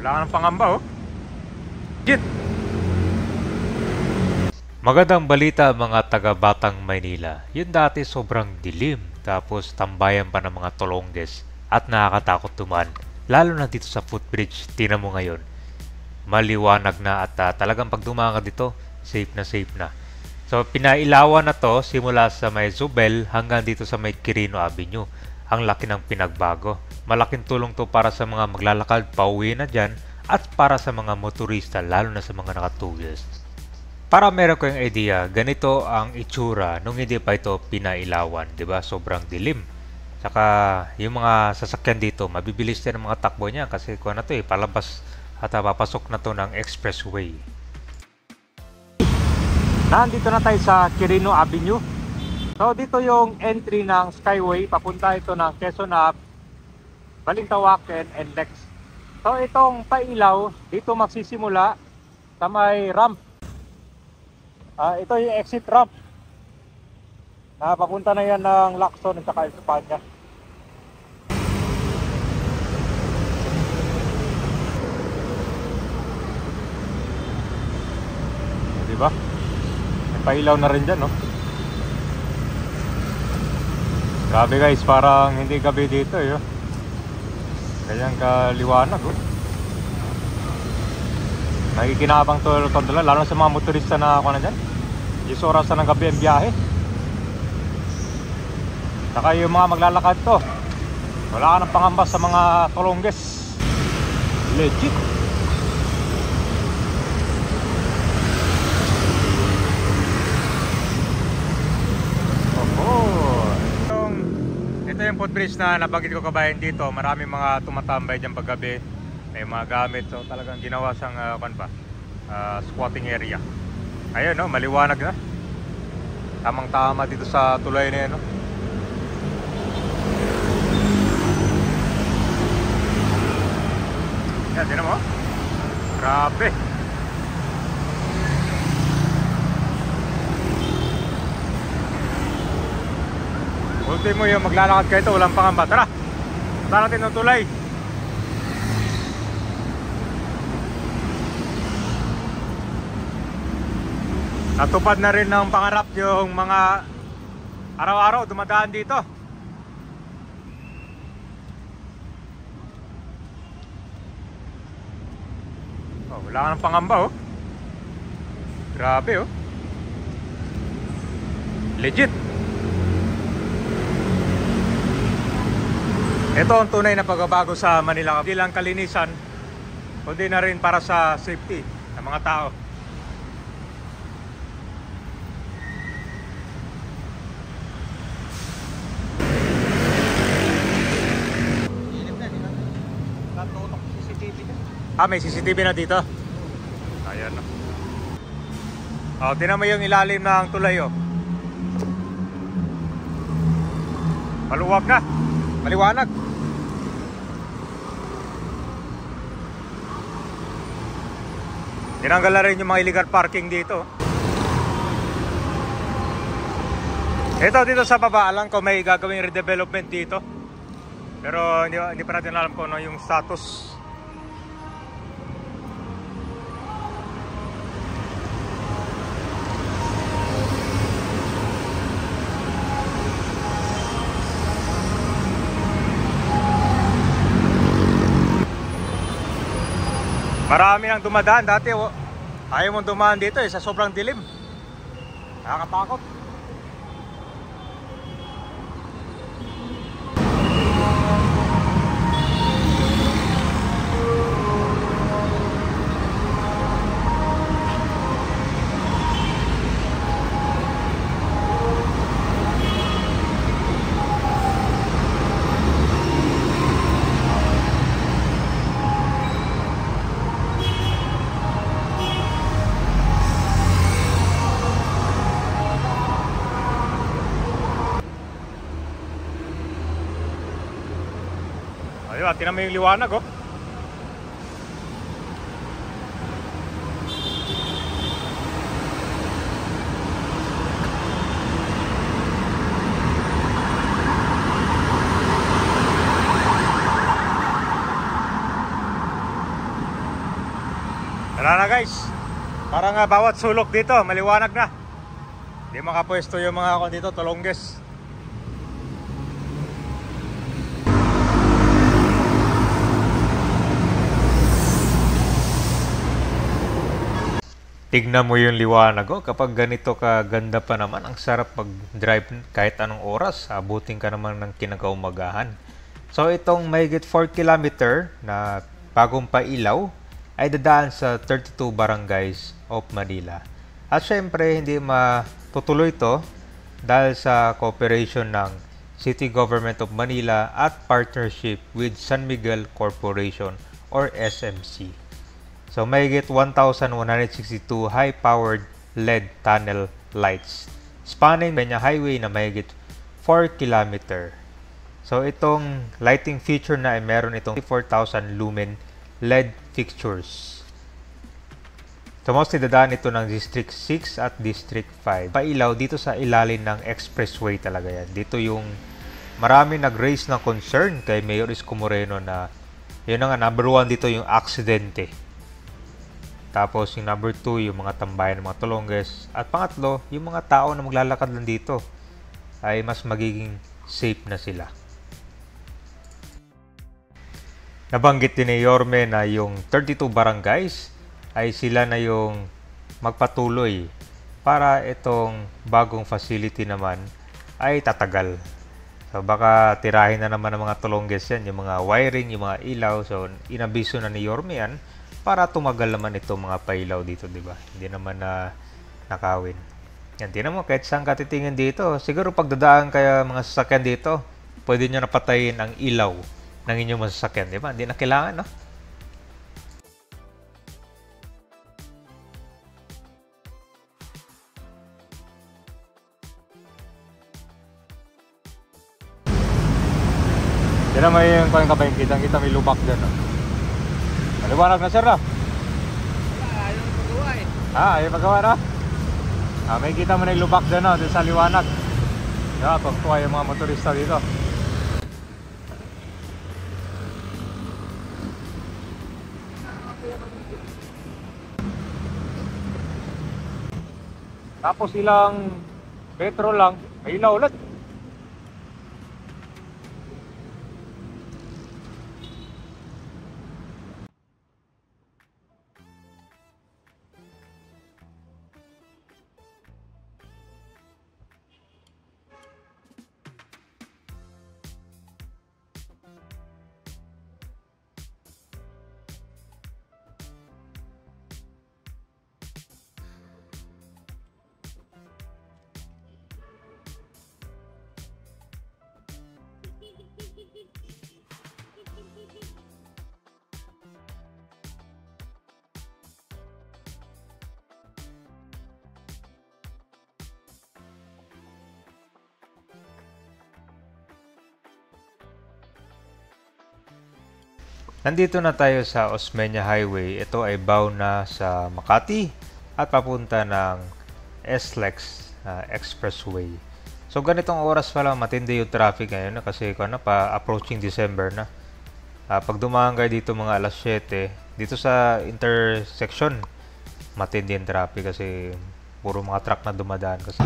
Wala ka ng pangamba, oh. Git! Magandang balita mga taga-Batang Maynila. Yun dati sobrang dilim, tapos tambayan pa ng mga tolongges at nakakatakot dumaan. Lalo na dito sa footbridge, tingnan mo ngayon. Maliwanag na at talagang pag dumaan ka dito, safe na. So pinailawan na to simula sa may Zubel hanggang dito sa may Quirino Avenue. Ang laki ng pinagbago. Malaking tulong to para sa mga maglalakad pauwi na dyan at para sa mga motorista lalo na sa mga naka 2 wheels. Para meron ko yung idea, ganito ang itsura nung hindi pa ito pinailawan, 'di ba? Sobrang dilim. Saka yung mga sasakyan dito, mabibilis din ang mga takbo niya kasi kuha na to palabas at papasok na to ng expressway. Nandito na tayo sa Quirino Avenue. So dito yung entry ng Skyway, papunta ito ng Quezon Ave, Balintawak and Lex. So itong pailaw, dito magsisimula sa may ramp. Ito yung exit ramp. Papunta na yan ng Lacson at saka Espanya. Diba? May pailaw na rin dyan, no? Grabe guys, parang hindi gabi dito, eh. Kanyang kaliwanag, oh. Nakikinabang to lalo sa mga motorista na ako na dyan. Yung oras na ng gabi ang biyahe. Saka yung mga maglalakad to, wala ka ng pangamba sa mga tolongges. Legit. Ito yung footbridge na nabanggit ko kabayan dito. Maraming mga tumatambay dyan paggabi. May mga gamit, so talagang ginawa siyang squatting area. Ayun, no, maliwanag na. Tamang tama dito sa tulay na yan, no? Yan, tinan mo. Grabe. Ultimo yung maglalakad kayo ito, walang pangamba. Tara, punta natin ng tulay. Natupad na rin ng pangarap yung mga araw-araw dumadaan dito. Oh, wala ka ng pangamba, oh. Grabe, oh. Legit. Ito ang tunay na pagbabago sa Manila. Hindi lang kalinisan, kundi na rin para sa safety ng mga tao. May CCTV na dito. Ayan, no. Tinan mo yung ilalim ng tulay, oh. Maluwag na. Maliwanag. Tinanggal na rin yung mga illegal parking dito. Ito dito sa baba, alam ko may gagawing redevelopment dito. Pero hindi pa natin alam kung ano yung status. Marami nang dumadaan dati, oh. Ayaw mong dumaan dito sa sobrang dilim. Nakakatakot. Ayun, tinan mo yung liwanag, oh. guys. Parang bawat sulok dito maliwanag na. Hindi makapwesto yung mga ako dito, Tolonges. Tignan mo yung liwanag, oh. Kapag ganito kaganda pa naman, ang sarap mag-drive kahit anong oras. Abutin ka naman ng kinagaumagahan. So itong mahigit 4 kilometer na bagong pailaw ay dadaan sa 32 barangays of Manila. At syempre, hindi matutuloy ito dahil sa cooperation ng City Government of Manila at partnership with San Miguel Corporation or SMC. So mahigit 1,162 high-powered LED tunnel lights spanning Peña Highway na mahigit 4 kilometer. So itong lighting feature na ay meron itong 4,000 lumen LED fixtures. So mostly dadaan ito ng District 6 at District 5. Pailaw dito sa ilalim ng expressway talaga yan. Dito yung marami nag-raise ng concern kay Mayor Isko Moreno na yun nga, number 1 dito yung aksidente. Tapos yung number 2 yung mga tambayan ng mga Tolonges. At pangatlo, yung mga tao na maglalakad lang dito ay mas magiging safe na sila. Nabanggit din ni Yorme na yung 32 barangays ay sila na yung magpatuloy para itong bagong facility naman ay tatagal. So baka tirahin na naman ng mga Tolonges yan, yung mga wiring, yung mga ilaw. So inabiso na ni Yorme yan para tumagal naman itong mga pailaw dito, di ba? Hindi naman na nakawin. Yan, tinan mo, kahit saan ka titingin dito, siguro pagdadaan kaya mga sasakyan dito, pwede nyo napatayin ang ilaw ng inyong masasakyan, di ba? Hindi na kailangan, no? Tinan mo yung kung ka ba yung kitang-kita may lubak dyan, no? Maliwanag na, sir, no? Wala, ayaw magawa eh. Ayaw magawa, no? May kita mo na yung lubak dyan, no? Dito sa liwanag. Yeah, tuwa yung mga motorista dito. Tapos ilang metro lang, may ilaw ulit. Nandito na tayo sa Osmeña Highway. Ito ay bound na sa Makati at papunta ng SLEX Expressway. So ganitong oras pala matindi yung traffic ngayon kasi pa-approaching December na. Pag dumaan kayo dito mga alas 7, dito sa intersection, matindi yung traffic kasi puro mga truck na dumadaan kasi.